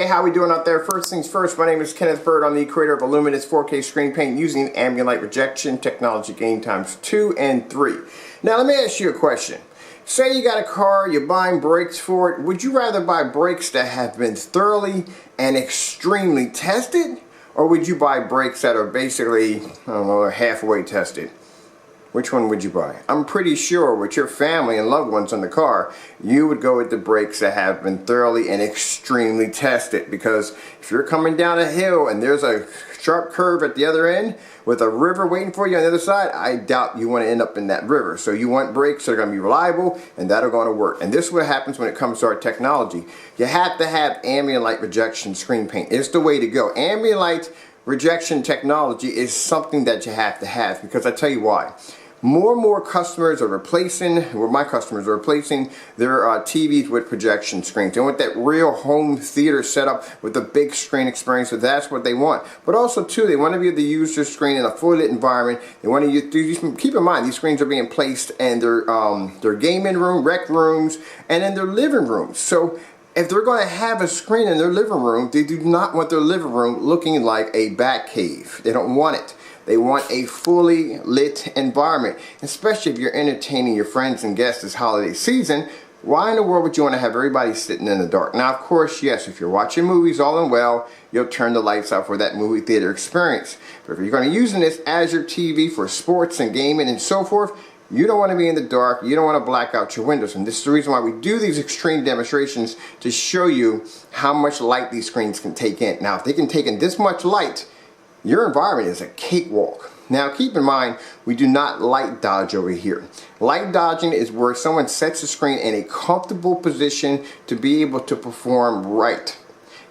Hey, how we doing out there? First things first, my name is Kenneth Bird. I'm the creator of a luminous 4K screen paint using ambient light rejection technology gain times 2 and 3. Now let me ask you a question. Say you got a car, you're buying brakes for it. Would you rather buy brakes that have been thoroughly and extremely tested? Or would you buy brakes that are basically, I don't know, halfway tested? Which one would you buy? I'm pretty sure with your family and loved ones in the car, you would go with the brakes that have been thoroughly and extremely tested, because if you're coming down a hill and there's a sharp curve at the other end with a river waiting for you on the other side, I doubt you want to end up in that river. So you want brakes that are going to be reliable and that are going to work. And this is what happens when it comes to our technology. You have to have ambient light rejection screen paint. It's the way to go. Ambient light rejection technology is something that you have to have, because I tell you why. More and more customers are replacing, or my customers are replacing their TVs with projection screens. They want that real home theater setup with a big screen experience, so that's what they want. But also too, they want to be able to use their screen in a fully lit environment. They want to use, keep in mind, these screens are being placed in their gaming room, rec rooms, and in their living rooms. So if they're going to have a screen in their living room, they do not want their living room looking like a bat cave. They don't want it. They want a fully lit environment, especially if you're entertaining your friends and guests this holiday season. Why in the world would you want to have everybody sitting in the dark? Now, of course, yes, if you're watching movies all and well, you'll turn the lights out for that movie theater experience. But if you're going to be using this as your TV for sports and gaming and so forth, you don't want to be in the dark. You don't want to black out your windows. And this is the reason why we do these extreme demonstrations, to show you how much light these screens can take in. Now, if they can take in this much light, your environment is a cakewalk. Now keep in mind, we do not light dodge over here. Light dodging is where someone sets the screen in a comfortable position to be able to perform right.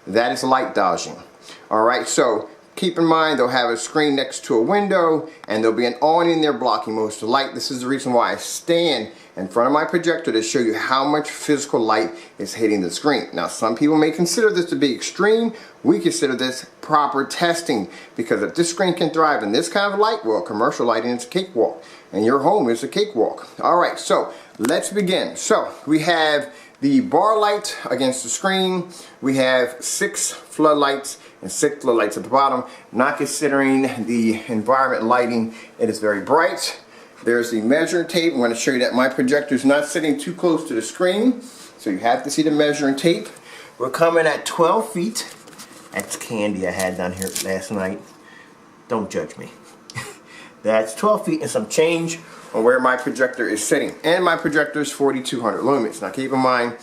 That is light dodging. Alright, so keep in mind, they'll have a screen next to a window and there'll be an awning there blocking most of the light. This is the reason why I stand in front of my projector to show you how much physical light is hitting the screen. Now, some people may consider this to be extreme. We consider this proper testing, because if this screen can thrive in this kind of light, well, commercial lighting is a cakewalk, and your home is a cakewalk. All right, so let's begin. So we have the bar light against the screen. We have 6 floodlights and 6 floodlights at the bottom. Not considering the environment lighting, it is very bright. There's the measuring tape. I'm going to show you that my projector is not sitting too close to the screen, so you have to see the measuring tape. We're coming at 12 feet. That's candy I had down here last night. Don't judge me. That's 12 feet and some change on where my projector is sitting. And my projector is 4200 lumens. Now keep in mind,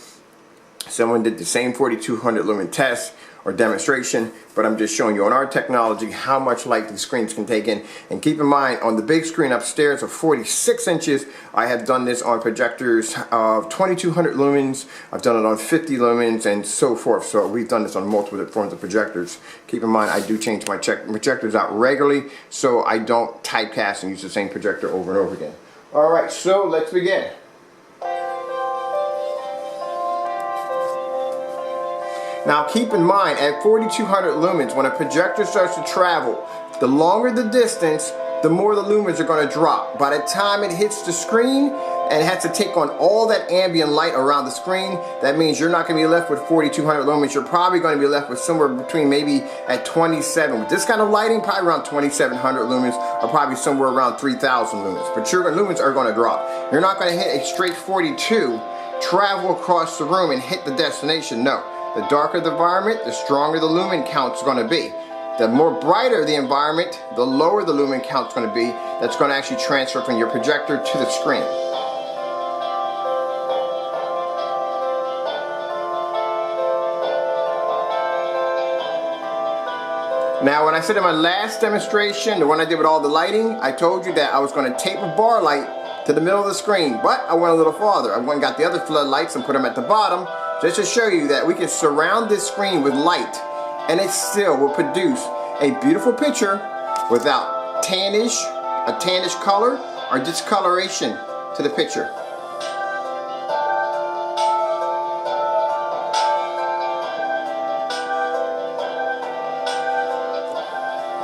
someone did the same 4200 lumen test or demonstration, but I'm just showing you on our technology how much light these screens can take in. And keep in mind, on the big screen upstairs of 46 inches, I have done this on projectors of 2200 lumens, I've done it on 50 lumens, and so forth. So we've done this on multiple forms of projectors. Keep in mind, I do change my projectors out regularly, so I don't typecast and use the same projector over and over again. Alright, so let's begin. Now keep in mind, at 4200 lumens, when a projector starts to travel, the longer the distance, the more the lumens are going to drop. By the time it hits the screen and it has to take on all that ambient light around the screen, that means you're not going to be left with 4200 lumens. You're probably going to be left with somewhere between maybe at 27. With this kind of lighting, probably around 2700 lumens, or probably somewhere around 3000 lumens. But your lumens are going to drop. You're not going to hit a straight 42, travel across the room and hit the destination. No. The darker the environment, the stronger the lumen count is going to be. The more brighter the environment, the lower the lumen count is going to be. That's going to actually transfer from your projector to the screen. Now, when I said in my last demonstration, the one I did with all the lighting, I told you that I was going to tape a bar light to the middle of the screen, but I went a little farther. I went and got the other floodlights and put them at the bottom, just to show you that we can surround this screen with light and it still will produce a beautiful picture without a tannish color or discoloration to the picture.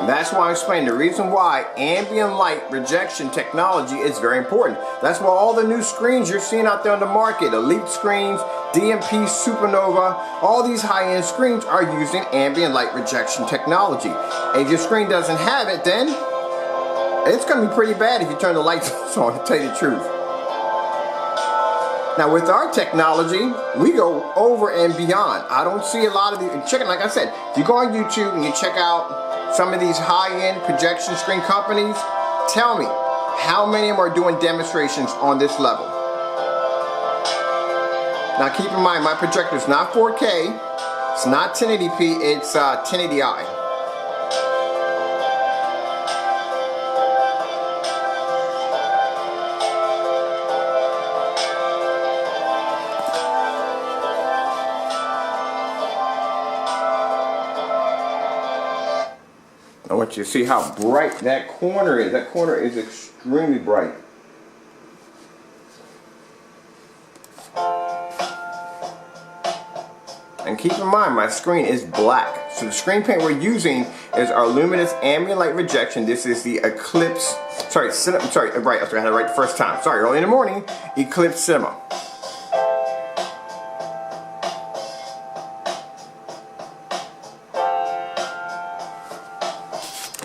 And that's why I'm explaining the reason why ambient light rejection technology is very important. That's why all the new screens you're seeing out there on the market, Elite screens, DMP, Supernova, all these high-end screens are using ambient light rejection technology. And if your screen doesn't have it, then it's going to be pretty bad if you turn the lights on, to tell you the truth. Now with our technology, we go over and beyond. I don't see a lot of these. Check it, like I said, if you go on YouTube and you check out some of these high-end projection screen companies, tell me how many of them are doing demonstrations on this level. Now keep in mind, my projector is not 4K, it's not 1080p, it's 1080i. I want you to see how bright that corner is. That corner is extremely bright. And keep in mind, my screen is black. So the screen paint we're using is our luminous ambient light rejection. This is the Eclipse, right, I had it right the first time. Sorry, early in the morning, Eclipse Cinema.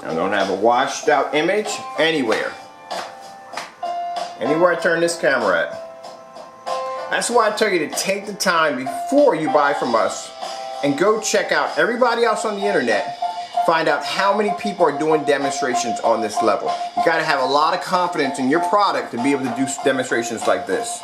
I don't have a washed out image anywhere. Anywhere I turn this camera at. That's why I tell you to take the time before you buy from us and go check out everybody else on the internet. Find out how many people are doing demonstrations on this level. You gotta have a lot of confidence in your product to be able to do demonstrations like this.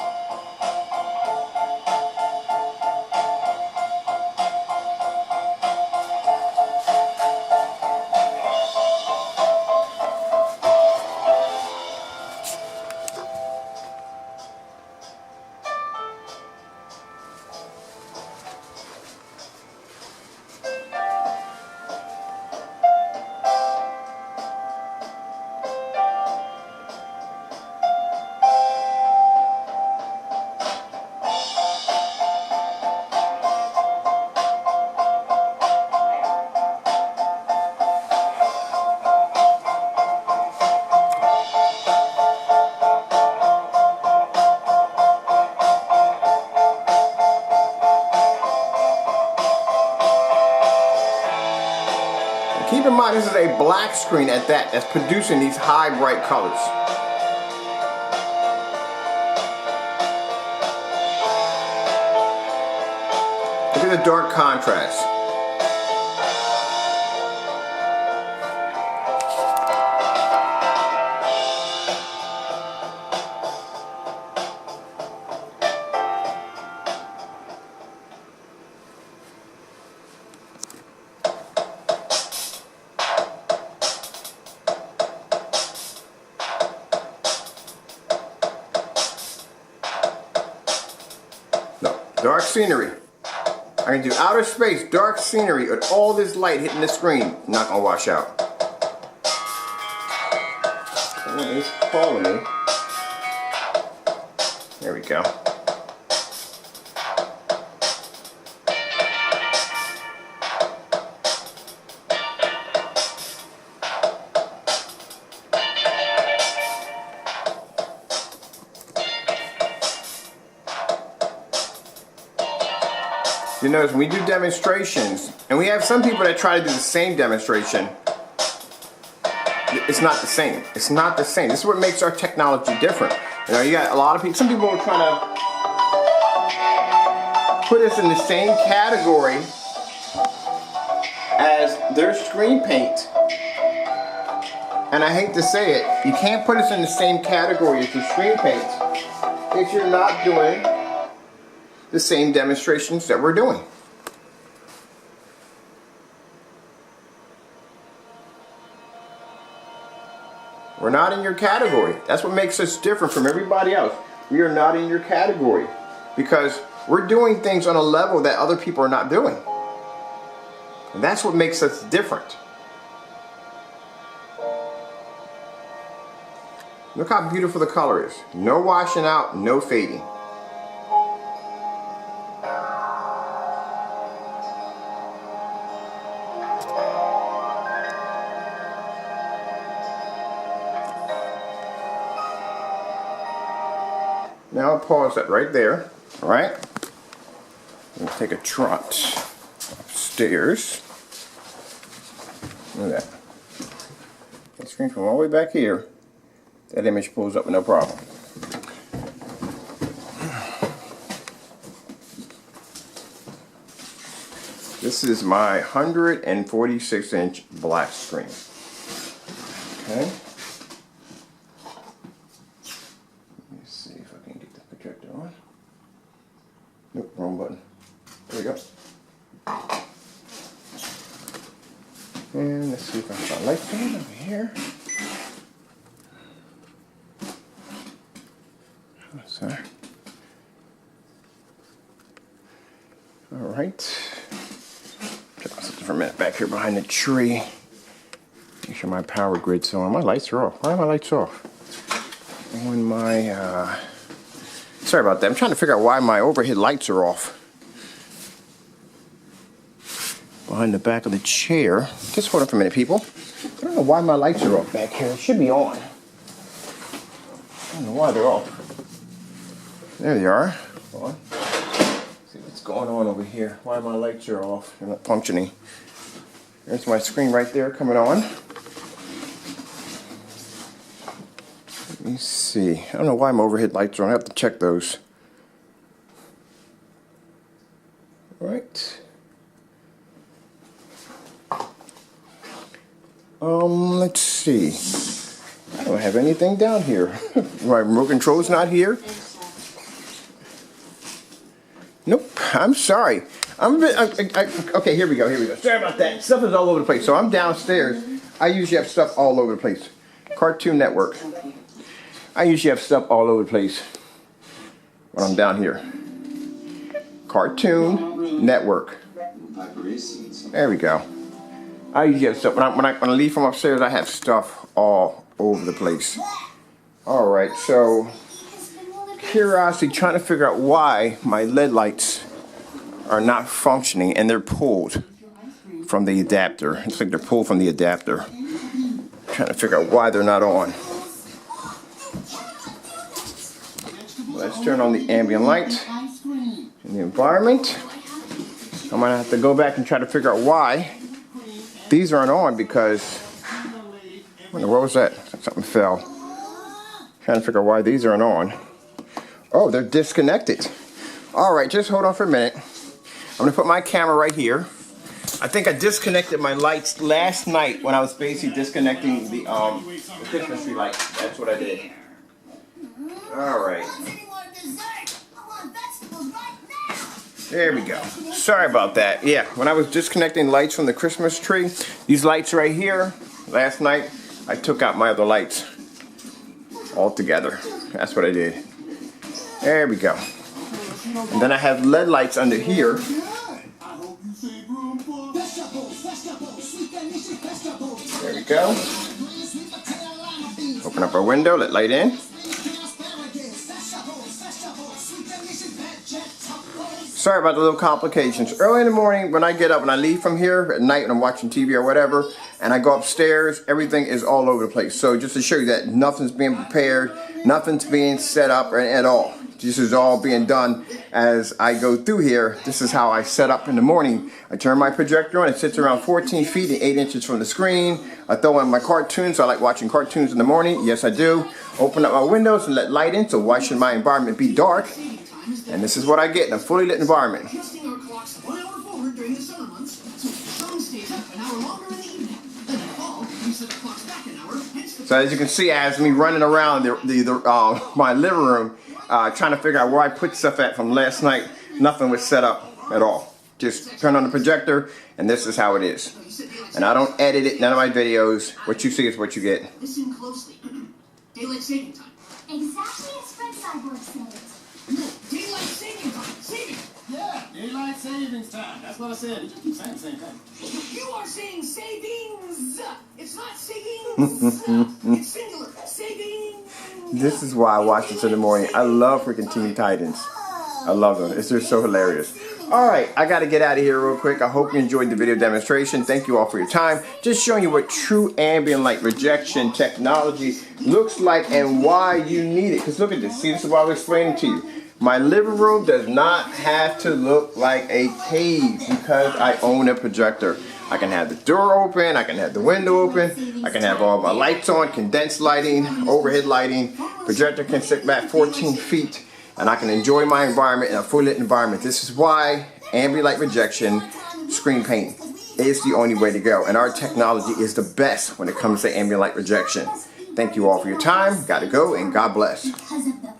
Keep in mind, this is a black screen at that, that's producing these high bright colors. Look at the dark contrast. Dark scenery. I can do outer space, dark scenery with all this light hitting the screen. Not gonna wash out. Oh, it's calling me. There we go. You notice when we do demonstrations, and we have some people that try to do the same demonstration, it's not the same. It's not the same. This is what makes our technology different. You know, you got a lot of people, some people are trying to put us in the same category as their screen paint. And I hate to say it, you can't put us in the same category as the screen paint if you're not doing the same demonstrations that we're doing. We're not in your category. That's what makes us different from everybody else. We are not in your category because we're doing things on a level that other people are not doing. And that's what makes us different. Look how beautiful the color is. No washing out, no fading. Now I'll pause that right there, all right? take a trot upstairs. Look at that. The screen from all the way back here. That image pulls up with no problem. This is my 146-inch black screen. Okay. Let me see if I can get the projector on. Nope, wrong button. There we go. And let's see if I can find a light fan over here. What's that? All right. Check out something for a minute back here behind the tree. Make sure my power grid's on. My lights are off. Why are my lights off? On my, sorry about that. I'm trying to figure out why my overhead lights are off. Behind the back of the chair. Just hold on for a minute, people. I don't know why my lights are off back here. It should be on. I don't know why they're off. There they are. Hold on. See what's going on over here. Why my lights are off. They're not functioning. There's my screen right there coming on. Let me see. I don't know why my overhead lights are on. I have to check those. All right. Let's see. I don't have anything down here. My remote control's not here. Nope. I'm sorry. Okay, here we go. Sorry about that. Stuff is all over the place. So I'm downstairs. I usually have stuff all over the place. Cartoon Network. I usually have stuff all over the place when I'm down here. Cartoon Network. There we go. I usually have stuff. When I leave from upstairs, I have stuff all over the place. All right, so curiosity, trying to figure out why my LED lights are not functioning, and they're pulled from the adapter. It's like they're pulled from the adapter. Trying to figure out why they're not on. Let's turn on the ambient light in the environment. I'm gonna have to go back and try to figure out why these aren't on, because what was that? Something fell. Trying to figure out why these aren't on. Oh, they're disconnected. All right, just hold on for a minute. I'm gonna put my camera right here. I think I disconnected my lights last night when I was basically disconnecting the Christmas tree light. That's what I did. All right. There we go. Sorry about that. Yeah, when I was disconnecting lights from the Christmas tree, these lights right here, last night, I took out my other lights altogether. That's what I did. There we go. And then I have LED lights under here. There we go. Open up our window, let light in. Sorry about the little complications. Early in the morning when I get up and I leave from here, at night when I'm watching TV or whatever, and I go upstairs, everything is all over the place. So just to show you that nothing's being prepared, nothing's being set up at all. This is all being done as I go through here. This is how I set up in the morning. I turn my projector on. It sits around 14 feet and 8 inches from the screen. I throw in my cartoons. I like watching cartoons in the morning. Yes, I do. Open up my windows and let light in. So why should my environment be dark? And this is what I get in a fully lit environment. So as you can see, as me running around my living room, trying to figure out where I put stuff at from last night, nothing was set up at all. Just turn on the projector, and this is how it is. And I don't edit it, none of my videos. What you see is what you get. Listen closely. Daylight saving time. Exactly as Fred Cyborg said. No, daylight saving time. Saving. Yeah, daylight savings time. That's what I said. You just keep saying the same thing. You are saying savings. It's not savings. It's singular. Savings. This is why I watch this in the morning. I love freaking Teen Titans. I love them. It's just so hilarious. Alright, I got to get out of here real quick. I hope you enjoyed the video demonstration. Thank you all for your time. Just showing you what true ambient light rejection technology looks like and why you need it. Because look at this. See, this is what I was explaining to you. My living room does not have to look like a cave because I own a projector. I can have the door open, I can have the window open, I can have all my lights on, condensed lighting, overhead lighting. Projector can sit back 14 feet and I can enjoy my environment in a fully lit environment. This is why ambient light rejection screen paint is the only way to go. And our technology is the best when it comes to ambient light rejection. Thank you all for your time. Gotta go and God bless. Because of the